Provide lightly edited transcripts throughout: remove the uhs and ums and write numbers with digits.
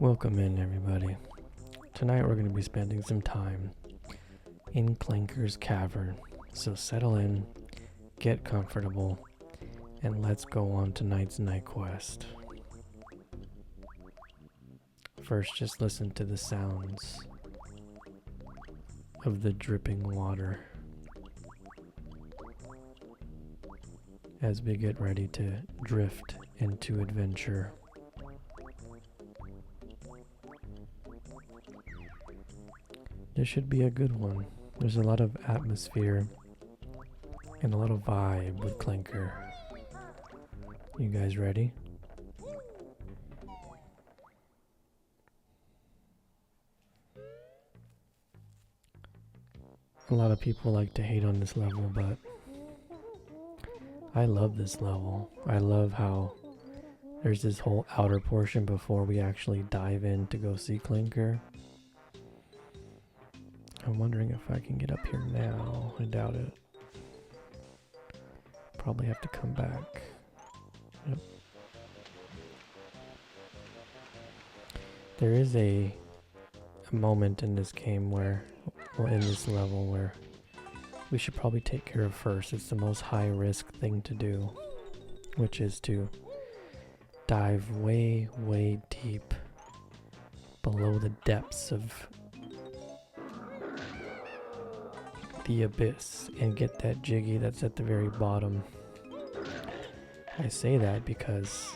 Welcome in, everybody. Tonight we're going to be spending some time in Clanker's Cavern. So settle in, get comfortable, and let's go on tonight's night quest. First, just listen to the sounds of the dripping water as we get ready to drift into adventure. This should be a good one. There's a lot of atmosphere and a lot of vibe with Clanker. You guys ready? A lot of people like to hate on this level, but I love this level. I love how there's this whole outer portion before we actually dive in to go see Clanker. I'm wondering if I can get up here now. I doubt it. Probably have to come back. Yep. There is a moment in this game where, well, in this level where we should probably take care of first. It's the most high risk thing to do, which is to dive way, way deep below the depths of the abyss and get that jiggy that's at the very bottom. I say that because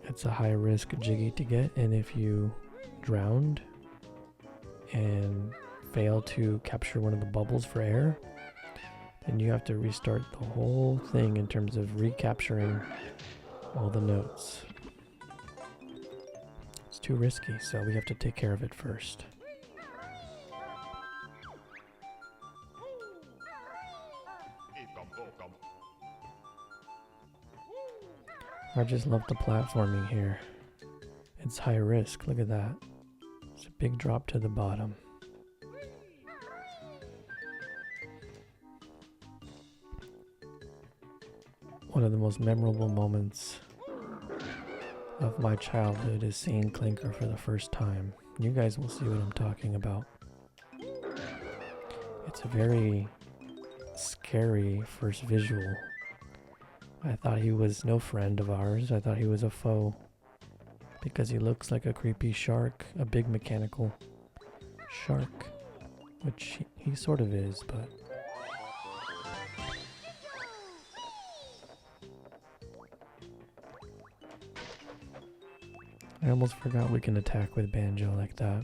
it's a high risk jiggy to get, and if you drowned and fail to capture one of the bubbles for air, then you have to restart the whole thing in terms of recapturing all the notes. It's too risky, so we have to take care of it first. I just love the platforming here. It's high risk, look at that. It's a big drop to the bottom. One of the most memorable moments of my childhood is seeing Clanker for the first time. You guys will see what I'm talking about. It's a very scary first visual. I thought he was no friend of ours. I thought he was a foe because he looks like a creepy shark, a big mechanical shark, which he sort of is, but I almost forgot we can attack with Banjo like that.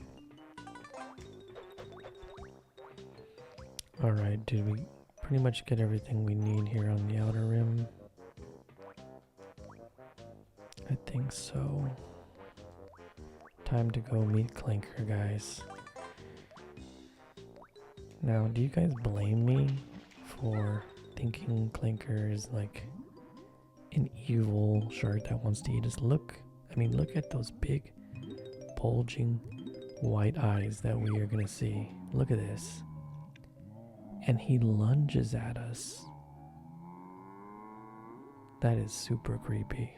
Alright, did we pretty much get everything we need here on the outer rim? I think so. Time to go meet Clanker, guys. Now, do you guys blame me for thinking Clanker is like an evil shark that wants to eat us? Look at those big, bulging white eyes that we are gonna see. Look at this. And he lunges at us. That is super creepy.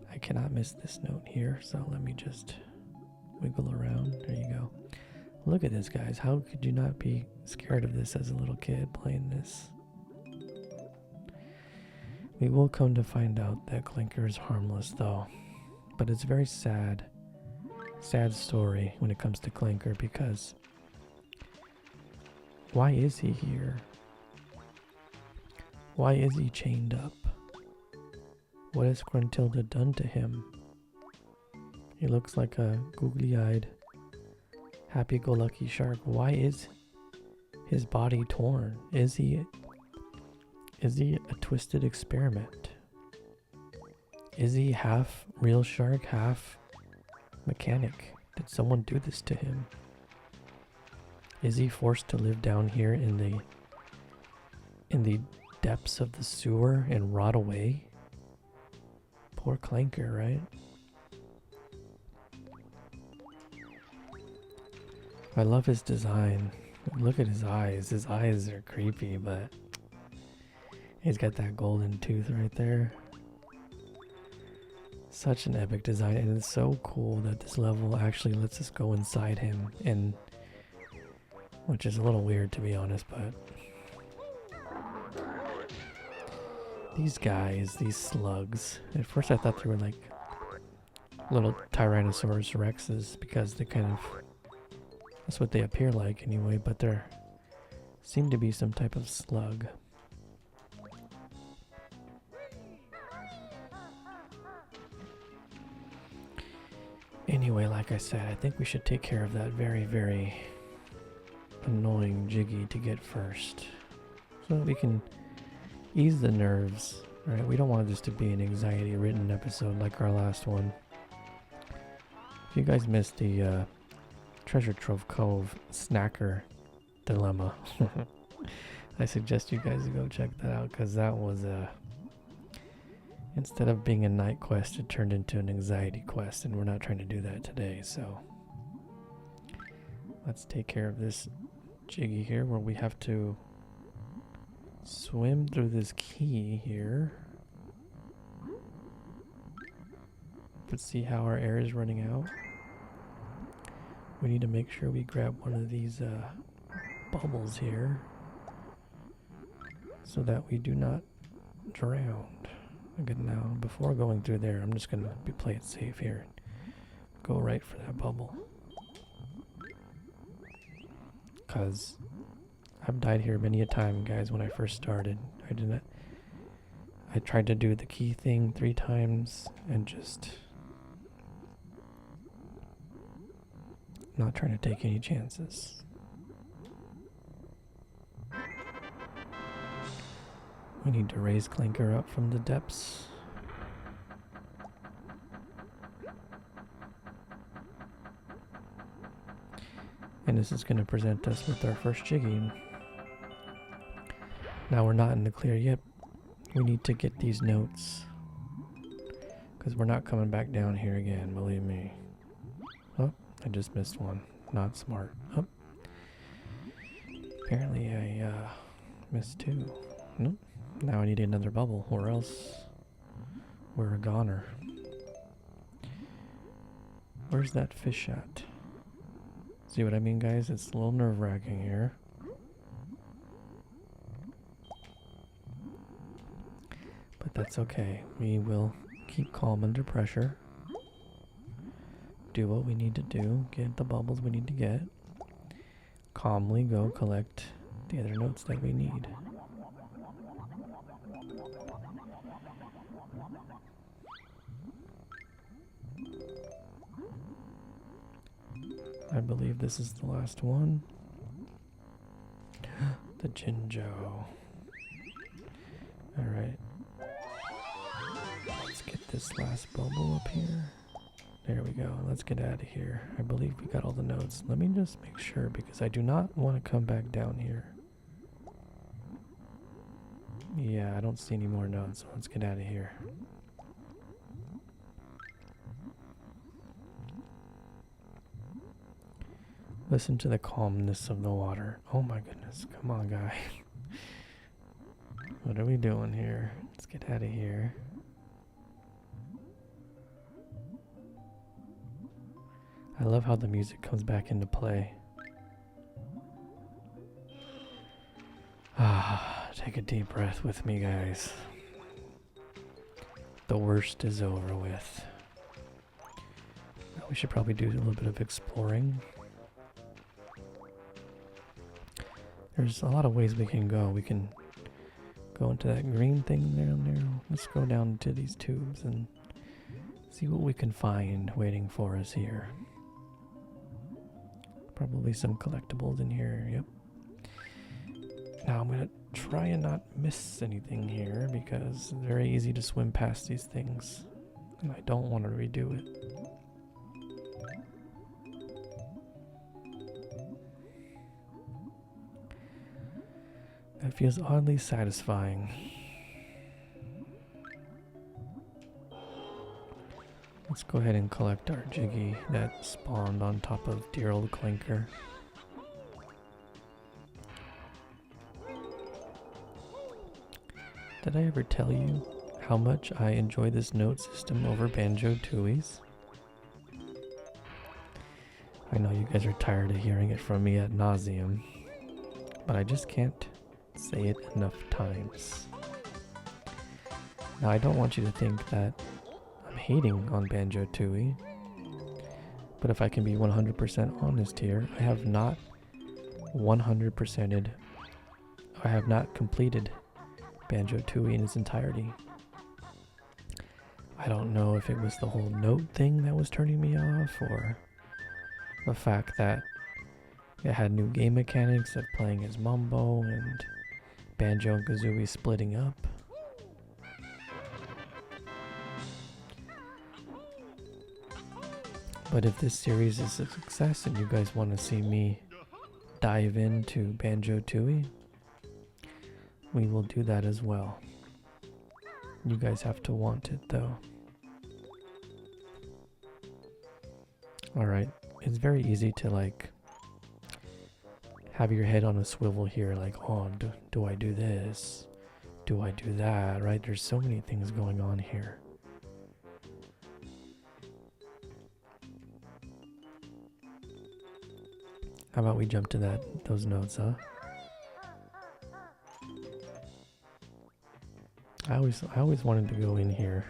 I cannot miss this note here, so let me just wiggle around. There you go. Look at this, guys. How could you not be scared of this as a little kid playing this? We will come to find out that Clanker is harmless, though. But it's a very sad story when it comes to Clanker, because why is he here? Why is he chained up? What has Gruntilda done to him? He looks like a googly-eyed, happy-go-lucky shark. Why is his body torn? Is he a twisted experiment? Is he half real shark, half mechanic? Did someone do this to him? Is he forced to live down here in the depths of the sewer and rot away? Poor Clanker, right? I love his design. Look at his eyes. His eyes are creepy, but he's got that golden tooth right there. Such an epic design, and it's so cool that this level actually lets us go inside him, and which is a little weird to be honest, but these guys, these slugs, at first I thought they were like little Tyrannosaurus Rexes because they kind of, that's what they appear like anyway, but they're seem to be some type of slug. Anyway, like I said, I think we should take care of that very, very annoying Jiggy to get first, so that we can ease the nerves, right? We don't want this to be an anxiety-ridden episode like our last one. If you guys missed the Treasure Trove Cove snacker dilemma, I suggest you guys go check that out, because that was instead of being a night quest, it turned into an anxiety quest, and we're not trying to do that today. So let's take care of this Jiggy here, where we have to swim through this key here. Let's see how our air is running out. We need to make sure we grab one of these bubbles here so that we do not drown. Good, now before going through there, I'm just gonna play it safe here. Go right for that bubble, cause I've died here many a time, guys. When I first started, I tried to do the key thing 3 times and just not trying to take any chances. We need to raise Clanker up from the depths. And this is going to present us with our first Jiggy. Now we're not in the clear yet. We need to get these notes, because we're not coming back down here again, believe me. Oh, I just missed one. Not smart. Oh. Apparently I missed 2. Nope. Now I need another bubble, or else we're a goner. Where's that fish at? See what I mean, guys? It's a little nerve-wracking here. But that's okay. We will keep calm under pressure. Do what we need to do. Get the bubbles we need to get. Calmly go collect the other notes that we need. I believe this is the last one. The Jinjo. Alright. Let's get this last bubble up here. There we go. Let's get out of here. I believe we got all the notes. Let me just make sure, because I do not want to come back down here. Yeah, I don't see any more notes, so let's get out of here. Listen to the calmness of the water. Oh my goodness. Come on, guy. What are we doing here? Let's get out of here. I love how the music comes back into play. Take a deep breath with me, guys. The worst is over with. Now we should probably do a little bit of exploring. There's a lot of ways we can go. We can go into that green thing down there. Let's go down to these tubes and see what we can find waiting for us here. Probably some collectibles in here, yep. Now I'm gonna try and not miss anything here, because it's very easy to swim past these things, and I don't want to redo it. That feels oddly satisfying. Let's go ahead and collect our Jiggy that spawned on top of dear old Clanker. Did I ever tell you how much I enjoy this note system over Banjo-Tooie's. I know you guys are tired of hearing it from me ad nauseum, but I just can't say it enough times. Now, I don't want you to think that I'm hating on Banjo-Tooie, but if I can be 100% honest here, I have not 100%ed, I have not completed Banjo-Tooie in its entirety. I don't know if it was the whole note thing that was turning me off, or the fact that it had new game mechanics of playing as Mumbo and Banjo and Kazooie splitting up. But if this series is a success and you guys want to see me dive into Banjo-Tooie, we will do that as well. You guys have to want it though. Alright, it's very easy to like have your head on a swivel here, like, oh, do I do this? Do I do that? Right? There's so many things going on here. How about we jump to those notes, huh? I always wanted to go in here,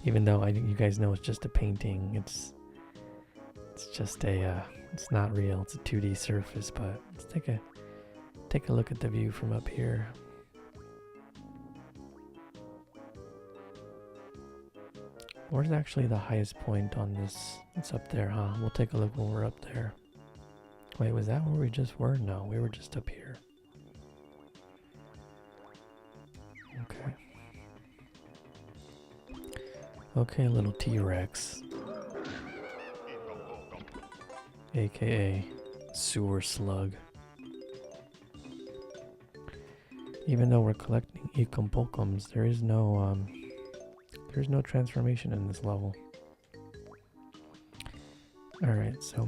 even though you guys know it's just a painting. It's just a it's not real. It's a 2D surface, but let's take a look at the view from up here. Where's actually the highest point on this? It's up there, huh? We'll take a look when we're up there. Wait, was that where we just were? No, we were just up here. Okay. Okay, little T-Rex. AKA sewer slug. Even though we're collecting Ecum-Pocums, there's no transformation in this level. Alright, so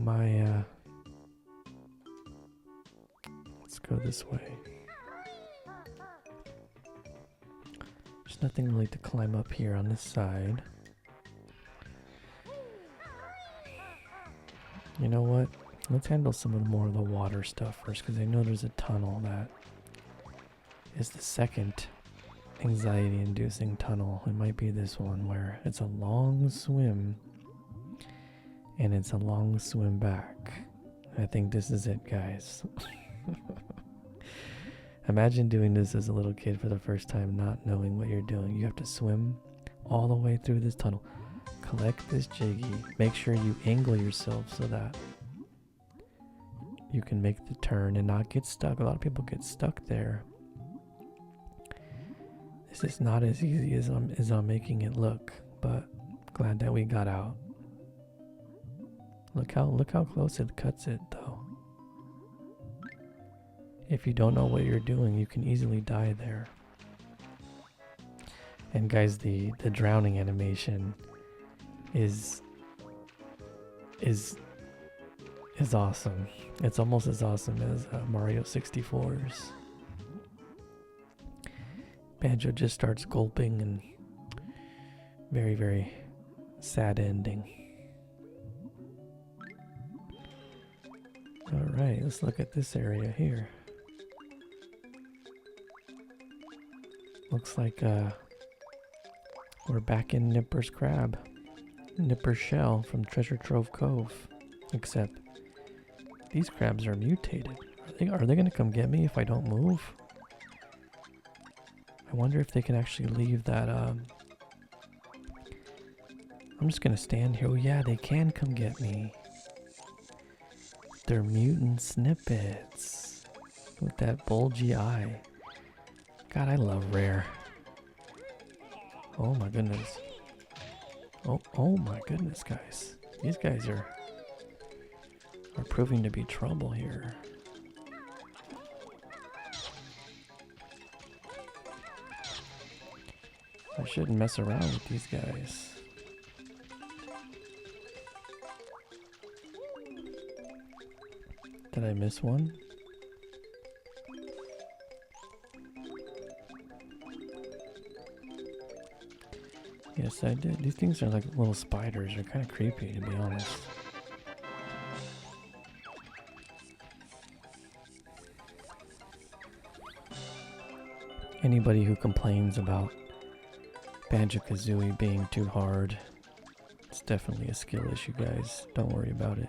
let's go this way. There's nothing really to climb up here on this side. You know what? Let's handle some of more of the water stuff first, because I know there's a tunnel that is the second anxiety-inducing tunnel. It might be this one where it's a long swim and it's a long swim back. I think this is it, guys. Imagine doing this as a little kid for the first time, not knowing what you're doing. You have to swim all the way through this tunnel. Collect this Jiggy. Make sure you angle yourself so that you can make the turn and not get stuck. A lot of people get stuck there. This is not as easy as I'm making it look, but glad that we got out. Look how close it cuts it though. If you don't know what you're doing, you can easily die there. And guys, the drowning animation is awesome. It's almost as awesome as Mario 64's. Banjo just starts gulping and very, very sad ending. Alright, let's look at this area here. Looks like we're back in Nipper's Crab. Nipper's Shell from Treasure Trove Cove. Except these crabs are mutated. Are they gonna come get me if I don't move? I wonder if they can actually leave that I'm just gonna stand here. Oh yeah, they can come get me. They're mutant snippets with that bulgy eye. God, I love Rare. Oh my goodness. Oh my goodness, guys. These guys are proving to be trouble here. I shouldn't mess around with these guys. Did I miss one? Yes, I did. These things are like little spiders. They're kind of creepy, to be honest. Anybody who complains about Banjo-Kazooie being too hard, it's definitely a skill issue, guys. Don't worry about it.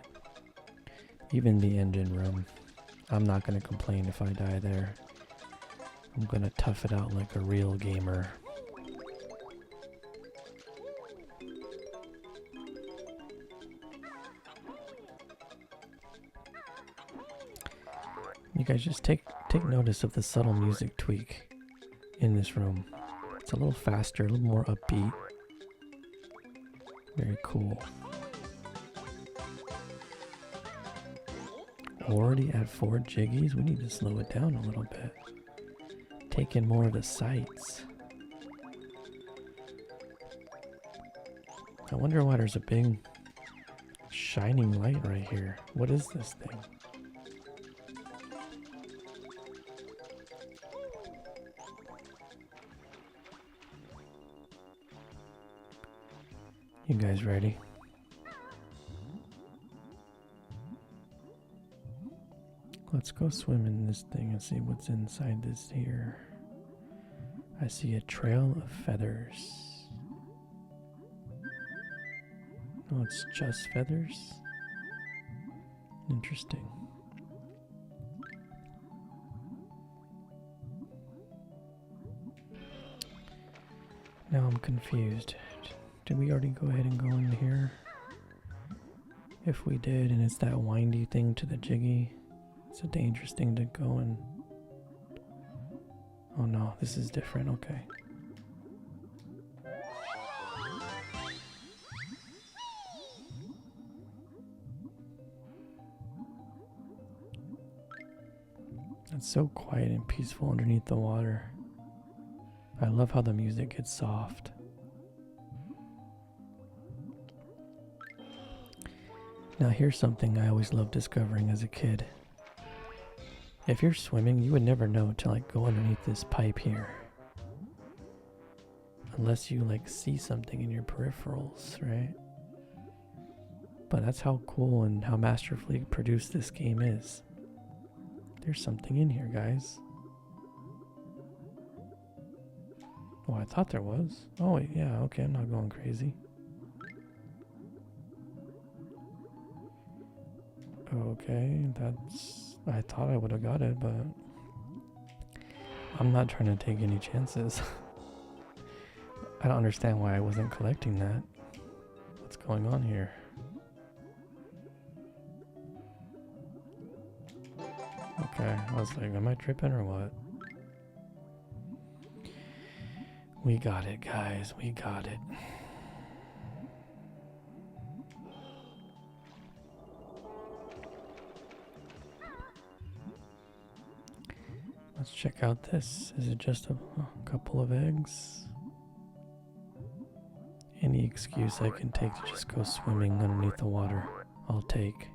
Even the engine room, I'm not going to complain if I die there. I'm going to tough it out like a real gamer. You guys just take notice of the subtle music tweak in this room. It's a little faster, a little more upbeat. Very cool. Already at 4 jiggies? We need to slow it down a little bit. Take in more of the sights. I wonder why there's a big shining light right here. What is this thing? You guys ready? Let's go swim in this thing and see what's inside this here. I see a trail of feathers. Oh, it's just feathers? Interesting. Now I'm confused. Did we already go ahead and go in here? If we did, and it's that windy thing to the jiggy, it's a dangerous thing to go in. Oh no, this is different, okay. It's so quiet and peaceful underneath the water. I love how the music gets soft. Now here's something I always loved discovering as a kid. If you're swimming, you would never know to like go underneath this pipe here. Unless you like see something in your peripherals, right? But that's how cool and how masterfully produced this game is. There's something in here, guys. Oh, I thought there was. Oh, yeah, okay, I'm not going crazy. Okay, that's... I thought I would have got it, but... I'm not trying to take any chances. I don't understand why I wasn't collecting that. What's going on here? Okay, I was like, am I tripping or what? We got it, guys. We got it. Let's check out this. Is it just a couple of eggs? Any excuse I can take to just go swimming underneath the water, I'll take.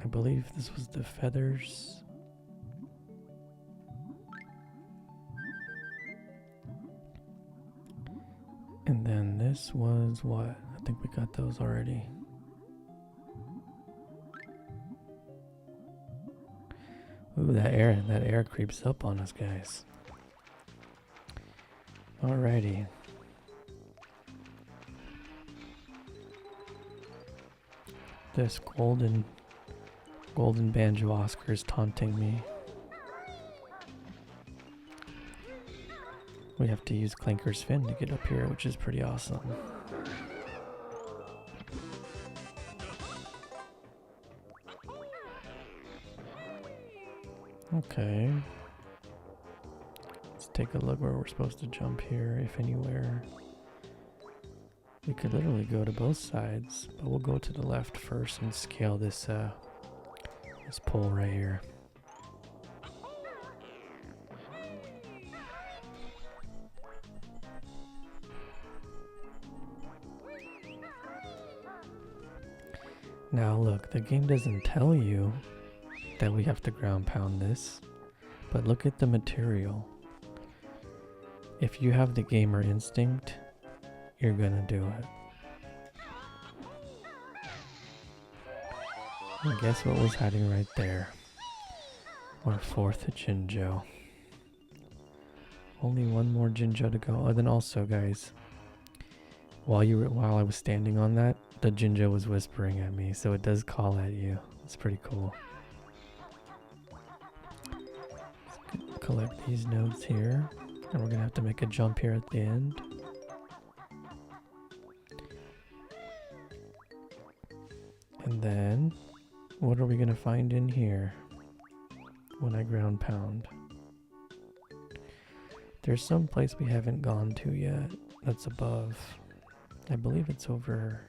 I believe this was the feathers. And then this was what? I think we got those already. Ooh, that air creeps up on us, guys. Alrighty. This golden banjo Oscar is taunting me. We have to use Clanker's fin to get up here, which is pretty awesome. Okay. Let's take a look where we're supposed to jump here, if anywhere. We could literally go to both sides, but we'll go to the left first and scale this this pole right here. Now look, the game doesn't tell you that we have to ground pound this, but look at the material. If you have the gamer instinct, you're gonna do it. And guess what was hiding right there? Our fourth Jinjo. Only one more Jinjo to go. Oh, then also, guys, while I was standing on that, the Jinjo was whispering at me, so it does call at you. It's pretty cool. Let's collect these nodes here, and we're gonna have to make a jump here at the end. And then, what are we gonna find in here when I ground pound? There's some place we haven't gone to yet that's above. I believe it's over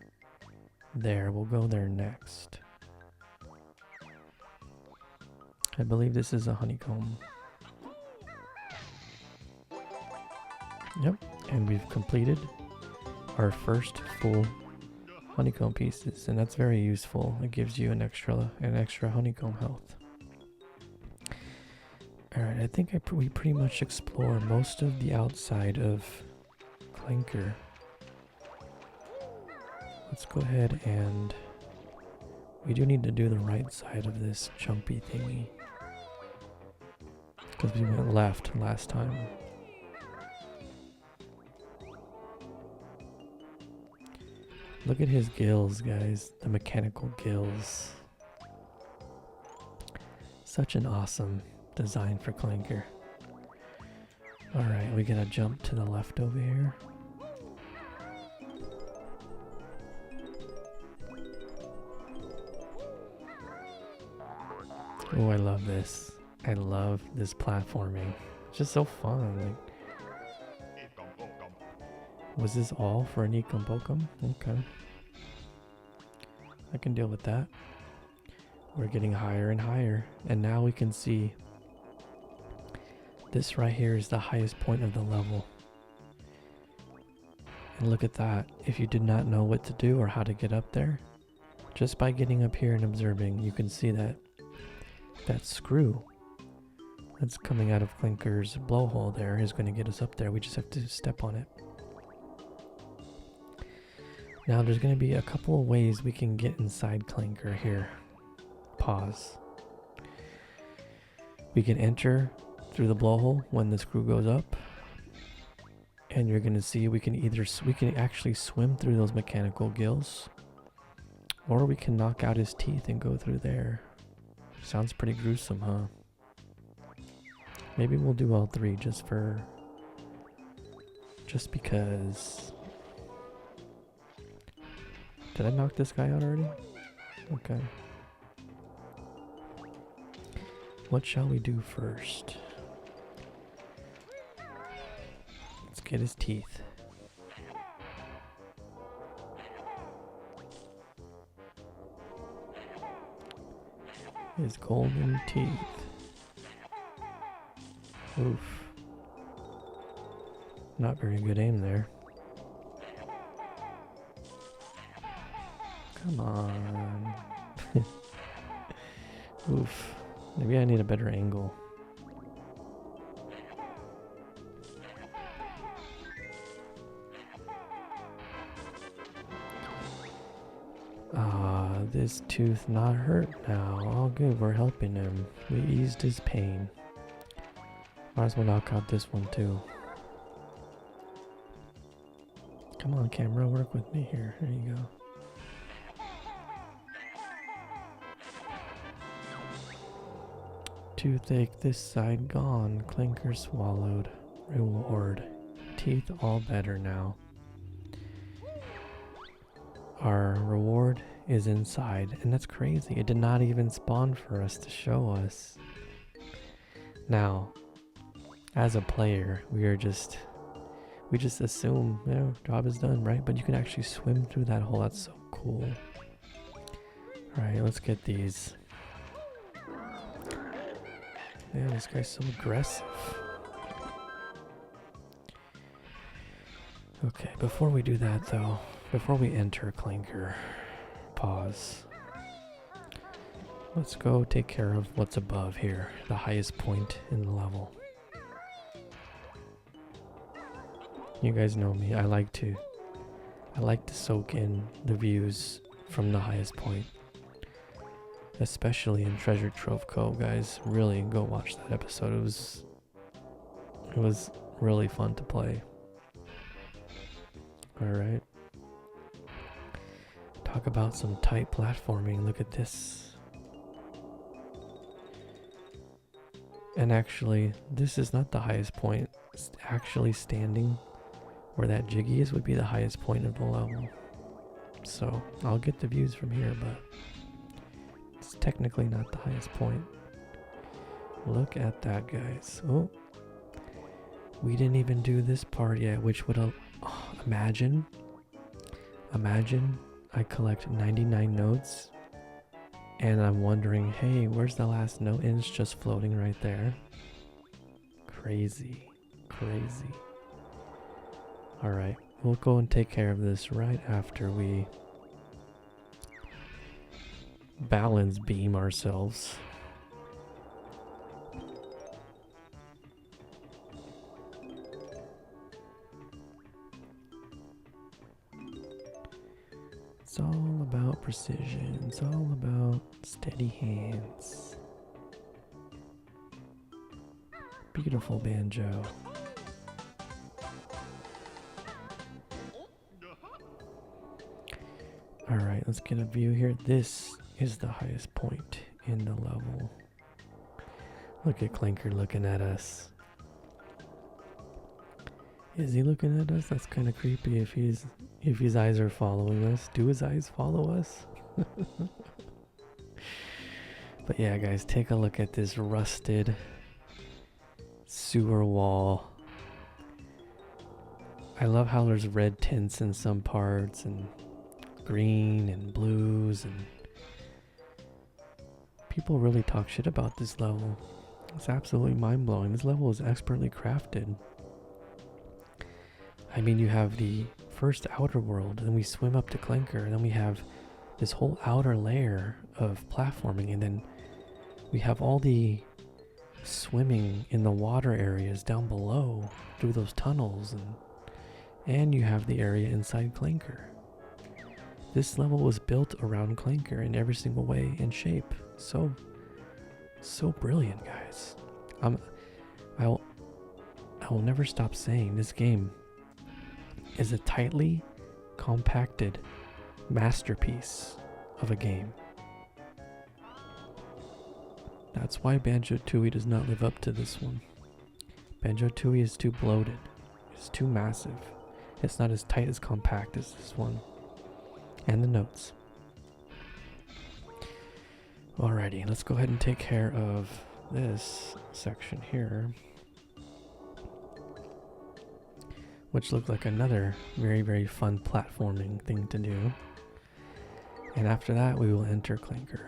there. We'll go there next. I believe this is a honeycomb. Yep, and we've completed our first full honeycomb pieces, and that's very useful. It gives you an extra honeycomb health. Alright, I think we pretty much explore most of the outside of Clanker. Let's go ahead and we do need to do the right side of this jumpy thingy, because we went left last time. Look at his gills, guys. The mechanical gills. Such an awesome design for Clanker. Alright, we gotta jump to the left over here. Oh, I love this. I love this platforming. It's just so fun. Like, was this all for an Ecombokum? Okay. I can deal with that. We're getting higher and higher, and now we can see this right here is the highest point of the level. And look at that. If you did not know what to do or how to get up there, just by getting up here and observing, you can see that screw that's coming out of Clanker's blowhole there is going to get us up there. We just have to step on it. Now there's going to be a couple of ways we can get inside Clanker here. Pause. We can enter through the blowhole when the screw goes up, and you're going to see we can actually swim through those mechanical gills, or we can knock out his teeth and go through there. Sounds pretty gruesome, huh? Maybe we'll do all three just because. Did I knock this guy out already? Okay. What shall we do first? Let's get his teeth. His golden teeth. Oof. Not very good aim there. Come on. Oof. Maybe I need a better angle. This tooth not hurt now. All good, we're helping him. We eased his pain. Might as well knock out this one too. Come on, camera, work with me here. There you go. Toothache this side gone. Clanker swallowed. Reward. Teeth all better now. Our reward is inside, and that's crazy. It did not even spawn for us to show us. Now, as a player, we just assume, you know, job is done, right? But you can actually swim through that hole. That's so cool. Alright, let's get these. Man, this guy's so aggressive. Okay, before we do that though, before we enter Clanker, pause. Let's go take care of what's above here, the highest point in the level. You guys know me. I like to soak in the views from the highest point. Especially in Treasure Trove Cove, guys. Really go watch that episode. It was really fun to play. Alright. Talk about some tight platforming. Look at this. And actually, this is not the highest point. Actually standing where that jiggy is would be the highest point of the level. So, I'll get the views from here, but it's technically not the highest point. Look at that, guys. Oh. We didn't even do this part yet, which would imagine I collect 99 notes and I'm wondering, hey, where's the last note? And it's just floating right there. Crazy. Alright, we'll go and take care of this right after we balance beam ourselves. It's all about precision. It's all about steady hands. Beautiful banjo. Alright, let's get a view here. This is the highest point in the level. Look at Clanker looking at us. Is he looking at us? That's kind of creepy if his eyes are following us. Do his eyes follow us? But yeah, guys, take a look at this rusted sewer wall. I love how there's red tints in some parts and green and blues, and people really talk shit about this level. It's absolutely mind-blowing. This level is expertly crafted. I mean, you have the first outer world, and then we swim up to Clanker, and then we have this whole outer layer of platforming, and then we have all the swimming in the water areas down below through those tunnels, and you have the area inside Clanker. This level was built around Clanker in every single way and shape. So brilliant, guys. I will never stop saying this game is a tightly compacted masterpiece of a game. That's why Banjo-Tooie does not live up to this one. Banjo-Tooie is too bloated. It's too massive. It's not as tight as compact as this one. And the notes. Alrighty, let's go ahead and take care of this section here, which looked like another very, very fun platforming thing to do. And after that, we will enter Clanker.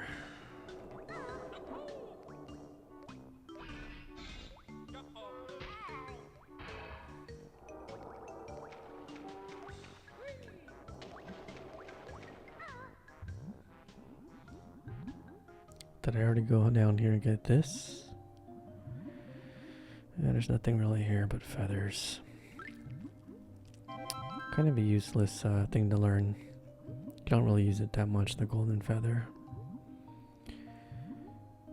Did I already go down here and get this? Yeah, there's nothing really here but feathers. Kind of a useless thing to learn. You don't really use it that much, the golden feather.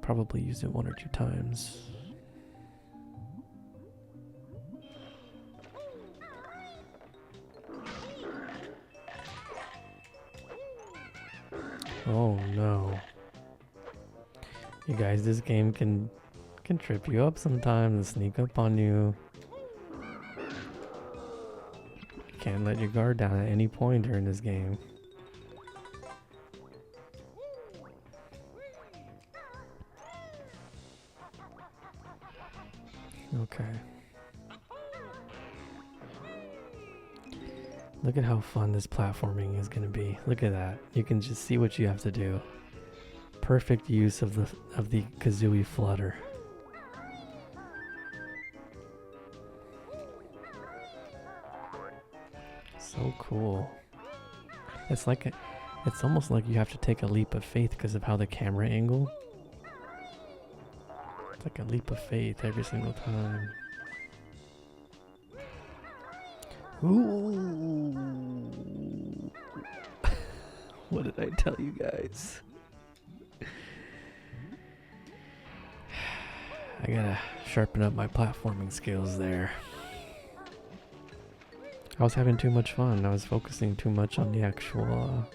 Probably use it 1 or 2 times. Oh no. You guys, this game can trip you up sometimes and sneak up on you. You can't let your guard down at any point during this game. Okay. Look at how fun this platforming is gonna be. Look at that. You can just see what you have to do. Perfect use of the Kazooie flutter. So cool. It's almost like you have to take a leap of faith because of how the camera angle. It's like a leap of faith every single time. Ooh. What did I tell you guys? I gotta sharpen up my platforming skills there. I was having too much fun. I was focusing too much on the actual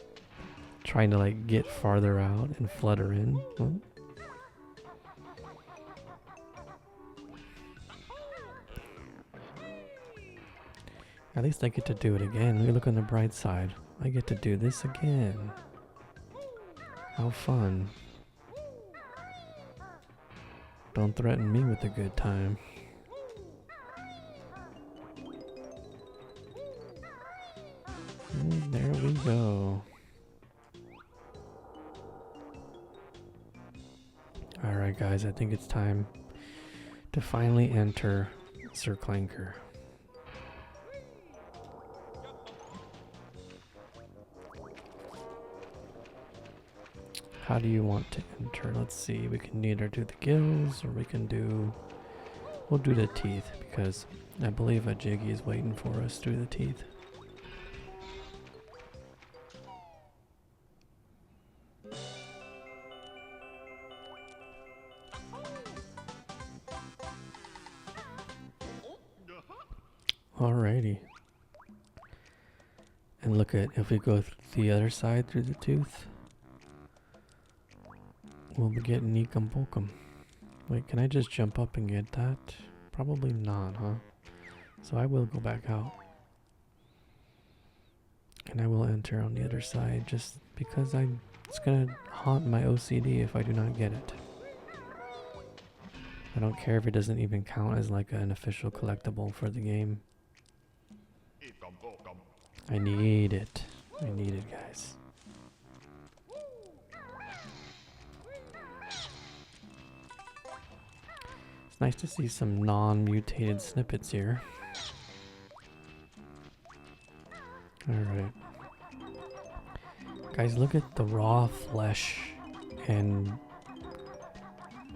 trying to like get farther out and flutter in. Well, at least I get to do it again. We look on the bright side. I get to do this again. How fun. Don't threaten me with a good time. And there we go. Alright guys, I think it's time to finally enter Sir Clanker. How do you want to enter? Let's see, we can either do the gills or we'll do the teeth because I believe a Jiggy is waiting for us through the teeth. Alrighty. And look at, if we go the other side through the tooth, we'll be getting Neekum Pokum. Wait, can I just jump up and get that? Probably not, huh? So I will go back out. And I will enter on the other side just because it's gonna haunt my OCD if I do not get it. I don't care if it doesn't even count as like an official collectible for the game. I need it. I need it, guys. It's nice to see some non-mutated snippets here. Alright. Guys, look at the raw flesh and...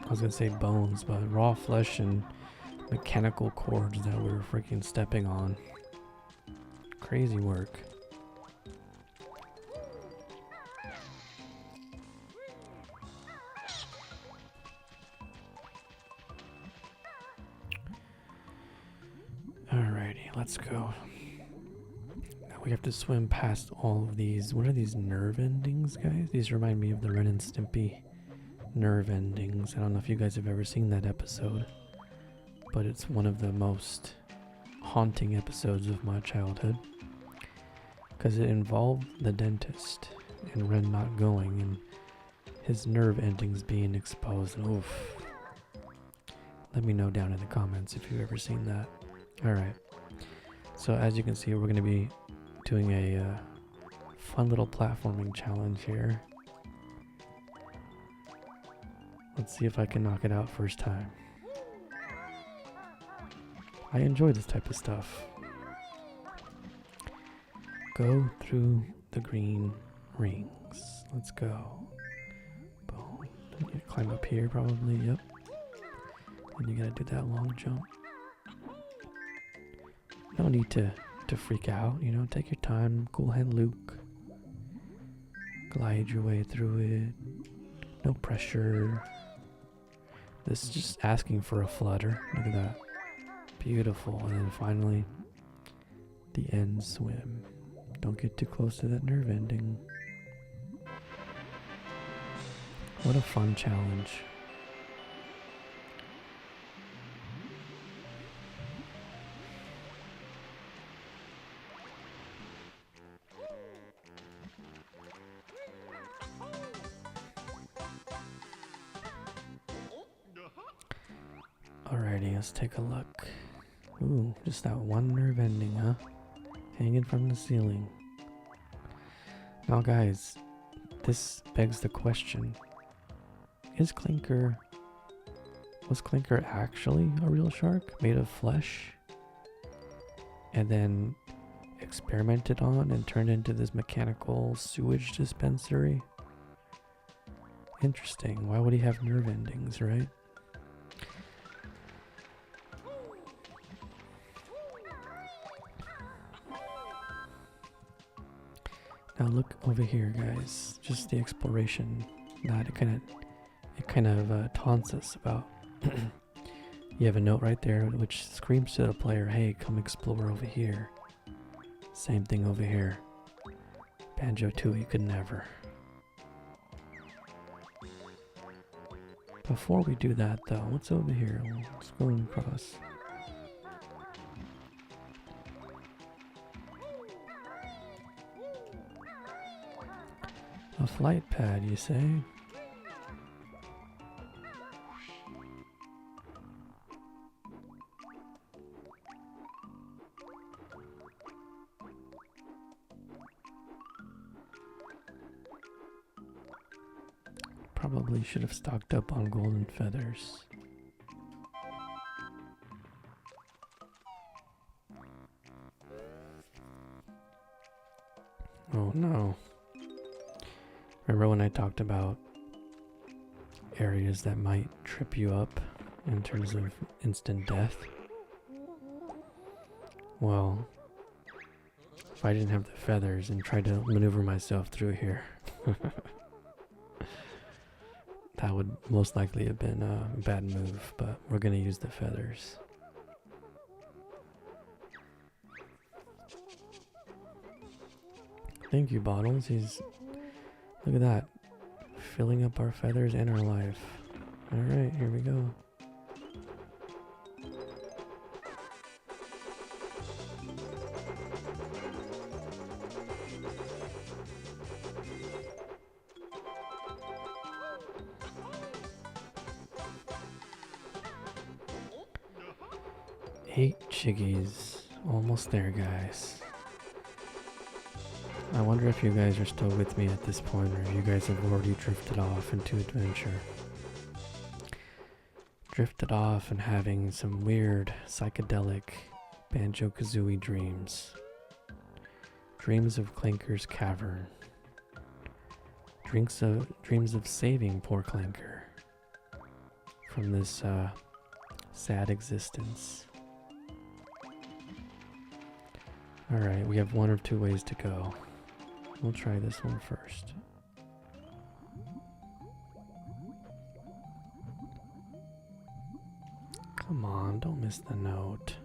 I was gonna say bones, but raw flesh and mechanical cords that we're freaking stepping on. Crazy work. Alrighty, let's go. Now we have to swim past all of these. What are these nerve endings, guys? These remind me of the Ren and Stimpy nerve endings. I don't know if you guys have ever seen that episode, but it's one of the most haunting episodes of my childhood because it involved the dentist and Ren not going and his nerve endings being exposed. Oof. Let me know down in the comments if you've ever seen that. Alright, so as you can see, we're going to be doing a fun little platforming challenge here. Let's see if I can knock it out first time. I enjoy this type of stuff. Go through the green rings. Let's go. Boom. You climb up here probably, yep. And you gotta do that long jump. No need to freak out, you know, take your time. Cool hand Luke. Glide your way through it. No pressure. This is just asking for a flutter. Look at that. Beautiful. And then finally, the end swim. Don't get too close to that nerve ending. What a fun challenge. Alrighty, let's take a look. Ooh, just that one nerve ending, huh? Hanging from the ceiling. Now guys, this begs the question. Was Clanker actually a real shark made of flesh? And then experimented on and turned into this mechanical sewage dispensary? Interesting. Why would he have nerve endings, right? Now look over here, guys. Just the exploration that it kind of taunts us about. You have a note right there which screams to the player, hey, come explore over here. Same thing over here. Banjo-Tooie could never. Before we do that though, what's over here? Scrolling across. A flight pad, you say? Probably should have stocked up on golden feathers. Oh no. Remember when I talked about areas that might trip you up in terms of instant death? Well, if I didn't have the feathers and tried to maneuver myself through here, that would most likely have been a bad move, but we're gonna use the feathers. Thank you, Bottles. Look at that. Filling up our feathers and our life. Alright, here we go. Eight chiggies. Almost there, guys. I wonder if you guys are still with me at this point, or if you guys have already drifted off into adventure. Drifted off and having some weird, psychedelic Banjo-Kazooie dreams. Dreams of Clanker's Cavern. Dreams of saving poor Clanker from this sad existence. Alright, we have one or two ways to go. We'll try this one first. Come on, don't miss the note.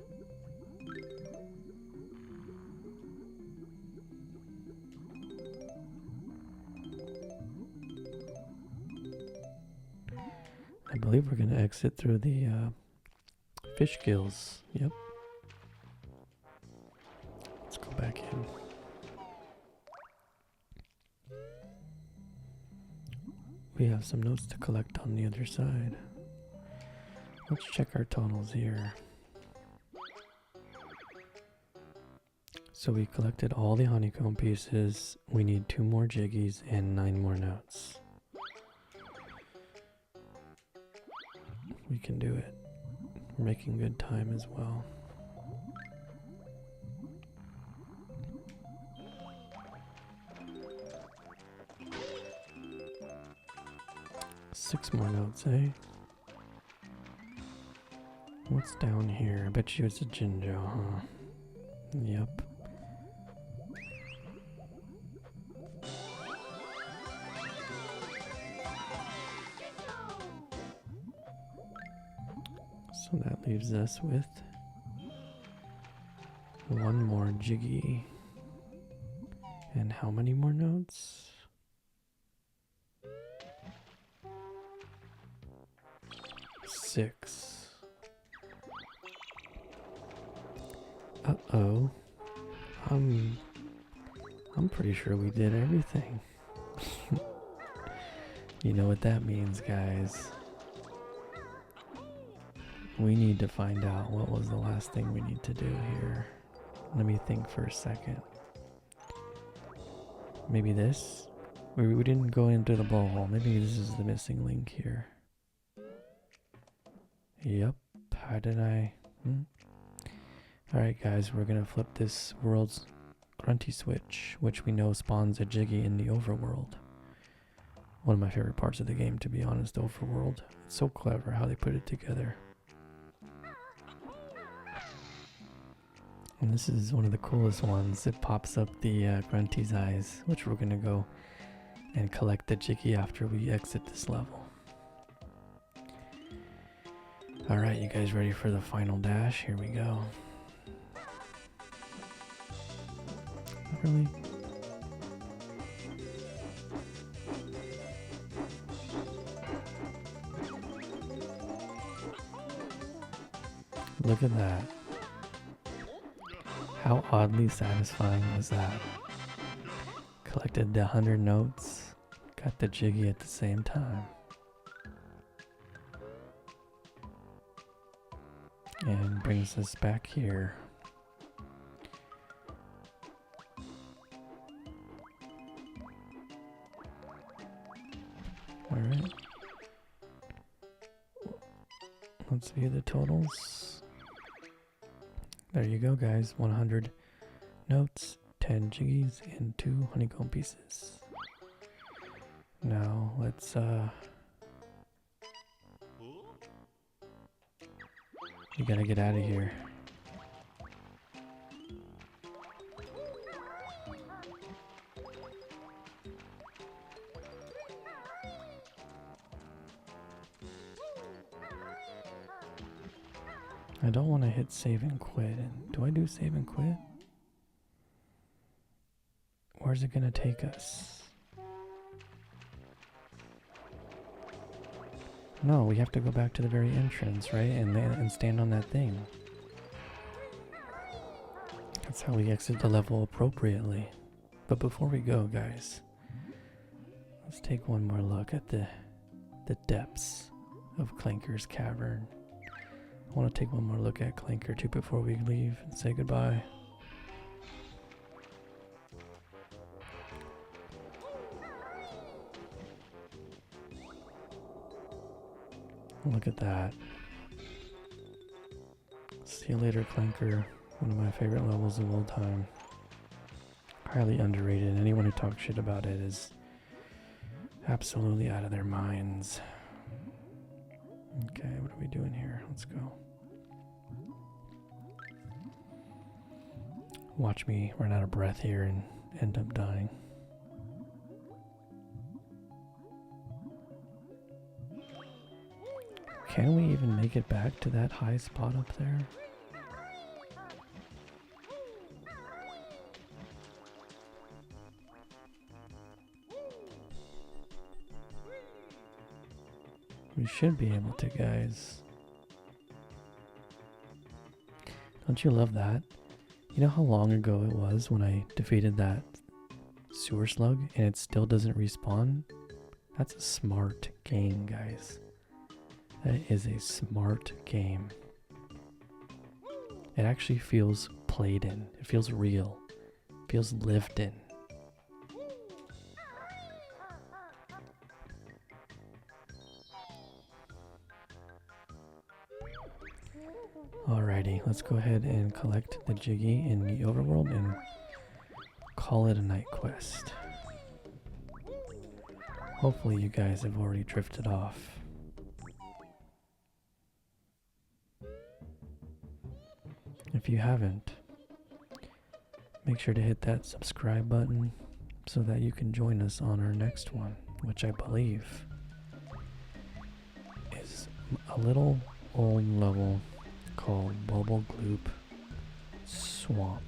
I believe we're going to exit through the fish gills. Yep. Let's go back in. We have some notes to collect on the other side. Let's check our totals here. So we collected all the honeycomb pieces. We need 2 more jiggies and 9 more notes. We can do it. We're making good time as well. Six more notes, eh? What's down here? I bet you it's a Jinjo, huh? Yep. So that leaves us with 1 more jiggy. And how many more notes? 6. Uh-oh. I'm pretty sure we did everything. You know what that means, guys. We need to find out what was the last thing we need to do here. Let me think for a second. Maybe this? We didn't go into the blowhole. Maybe this is the missing link here. Yep. How did I... Alright guys, we're gonna flip this world's grunty switch, which we know spawns a jiggy in the overworld. One of my favorite parts of the game, to be honest, overworld. It's so clever how they put it together. And this is one of the coolest ones. It pops up the Grunty's eyes, which we're gonna go and collect the Jiggy after we exit this level. Alright, you guys ready for the final dash? Here we go. Really? Look at that. How oddly satisfying was that? Collected the 100 notes, got the Jiggy at the same time. And brings us back here. Alright. Let's view the totals. There you go, guys. 100 notes, 10 jiggies, and 2 honeycomb pieces. Now, let's, we gotta get out of here. I don't want to hit save and quit. Do I do save and quit? Where's it gonna take us? No, we have to go back to the very entrance, right? And stand on that thing. That's how we exit the level appropriately. But before we go, guys, let's take one more look at the depths of Clanker's Cavern. I want to take one more look at Clanker too before we leave and say goodbye. Look at that. See you later, Clanker. One of my favorite levels of all time. Highly underrated. Anyone who talks shit about it is absolutely out of their minds. Okay, what are we doing here? Let's go. Watch me run out of breath here and end up dying. Can we even make it back to that high spot up there? We should be able to, guys. Don't you love that? You know how long ago it was when I defeated that sewer slug and it still doesn't respawn? That's a smart game, guys. That is a smart game. It actually feels played in. It feels real. It feels lived in. Alrighty, let's go ahead and collect the Jiggy in the overworld and call it a night quest. Hopefully you guys have already drifted off. If you haven't, make sure to hit that subscribe button so that you can join us on our next one, which I believe is a little old level called Bubble Gloop Swamp.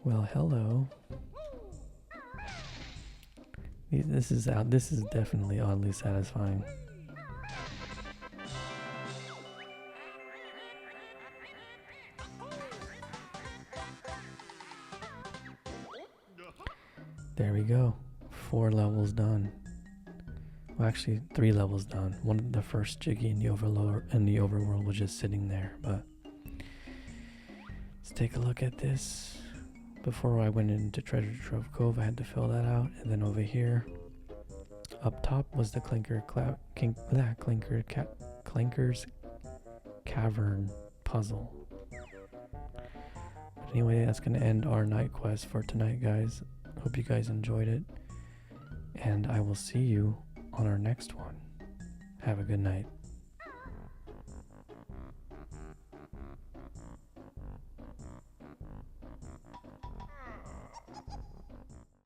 Well, hello. This is definitely oddly satisfying. There we go. 4 levels done. Well, actually 3 levels done. One of the first Jiggy in the overworld was just sitting there, but let's take a look at this. Before I went into Treasure Trove Cove, I had to fill that out, and then over here, up top was the Clanker's Cavern puzzle. But anyway, that's gonna end our night quest for tonight, guys. Hope you guys enjoyed it. and I will see you on our next one. Have a good night.